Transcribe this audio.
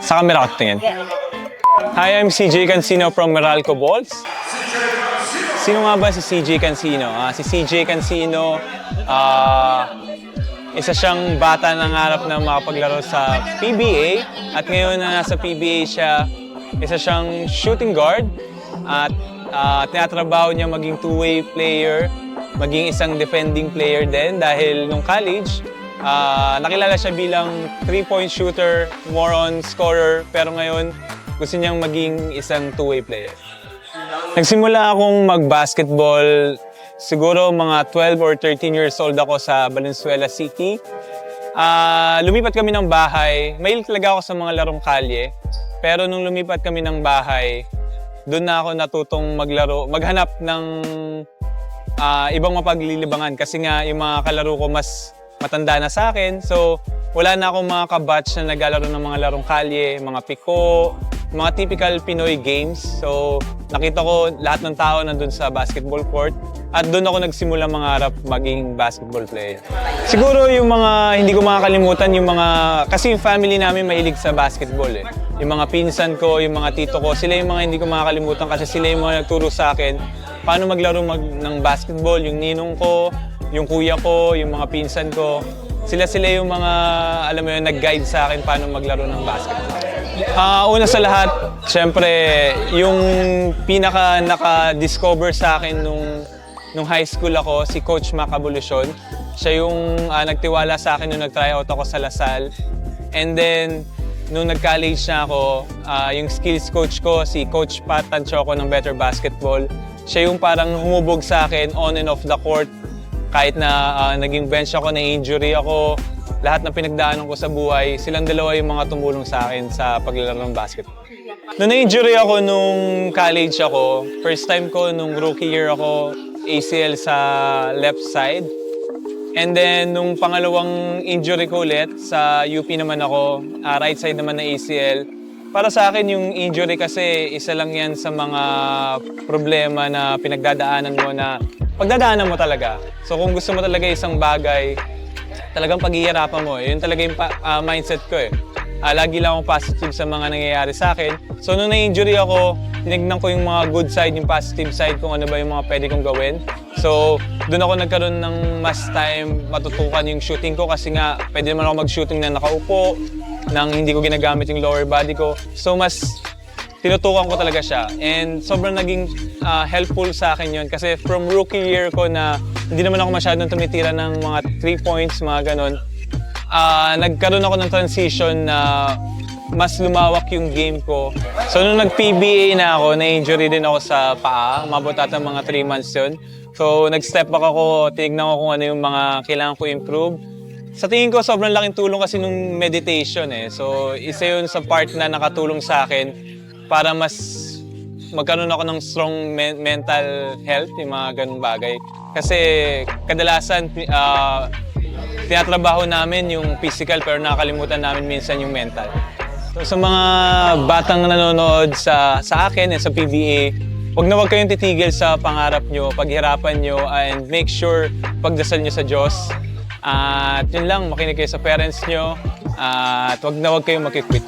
Sa camera ka tingin. Hi, I'm CJ Cancino from Meralco Balls. Sino nga ba si CJ Cancino? Si CJ Cancino, isa siyang bata na nangarap na makapaglaro sa PBA. At ngayon na nasa PBA siya, isa siyang shooting guard. At tinatrabaho niya maging two-way player, maging isang defending player din dahil nung college, nakilala siya bilang 3-point shooter, more on scorer, pero ngayon gusto niyang maging isang two-way player. Nagsimula akong mag-basketball siguro mga 12 or 13 years old ako sa Valenzuela City. Lumipat kami ng bahay. Mahilig talaga ako sa mga larong kalye. Pero nung lumipat kami ng bahay, doon na ako natutong maghanap ng ibang mapaglilibangan. Kasi nga yung mga kalaro ko mas matanda na sa akin. So wala na akong mga kabatch na naglalaro ng mga larong kalye, mga piko, mga typical Pinoy games. So nakita ko lahat ng tao nandun sa basketball court. At doon ako nagsimula mangarap maging basketball player. Siguro yung mga hindi ko makakalimutan, kasi yung family namin mahilig sa basketball eh. Yung mga pinsan ko, yung mga tito ko, sila yung mga hindi ko makakalimutan kasi sila yung mga nagturo sa akin paano maglaro ng basketball. Yung ninong ko, yung kuya ko, yung mga pinsan ko, sila yung mga, alam mo yun, nag-guide sa akin paano maglaro ng basketball. Una sa lahat, syempre, yung pinaka naka-discover sa akin nung high school ako, si Coach Mac Abolition. Siya yung nagtiwala sa akin nung nag-tryout ako sa Lasal. And then, nung nag-college na ako, yung skills coach ko, si Coach Pat Tanchoco ng Better Basketball, siya yung parang humubog sa akin on and off the court. Kahit na naging bench ako, na-injury ako, lahat ng pinagdaanan ko sa buhay, silang dalawa yung mga tumulong sa akin sa paglalaro ng basketball. Nung na-injury ako nung college ako, first time ko nung rookie year ako, ACL sa left side. And then, nung pangalawang injury ko ulit, sa UP naman ako, right side naman na ACL. Para sa akin, yung injury kasi isa lang yan sa mga problema na pinagdadaanan mo na pagdadaanan mo talaga. So kung gusto mo talaga isang bagay, talagang paghihirapan mo. Yun talaga yung mindset ko eh. Lagi lang akong positive sa mga nangyayari sa akin. So nung na-injury ako, tinignan ko yung mga good side, yung positive side, kung ano ba yung mga pwede kong gawin. So doon ako nagkaroon ng mas time matutukan yung shooting ko kasi nga pwede naman ako mag-shooting na nakaupo, nang hindi ko ginagamit yung lower body ko. So mas tinutukan ko talaga siya. And sobrang naging helpful sa akin yun kasi from rookie year ko na hindi naman ako masyadong tumitira ng mga 3 points, mga ganon. Nagkaroon ako ng transition na mas lumawak yung game ko. So nung nag-PBA na ako, na-injury din ako sa paa. Umabot ata mga 3 months yun. So nag-step back ako, tinignan ko kung ano yung mga kailangan ko improve. Sa tingin ko, sobrang laking tulong kasi nung meditation eh. So isa yun sa part na nakatulong sa akin para mas magkaroon ako ng strong mental health, yung mga ganung bagay. Kasi kadalasan, tinatrabaho namin yung physical pero nakakalimutan namin minsan yung mental. So sa mga batang nanonood sa akin sa PBA, huwag kayong titigil sa pangarap nyo, paghirapan nyo, and make sure pagdasal nyo sa Diyos. At yun lang, makinig kayo sa parents nyo, at huwag kayong makikwit.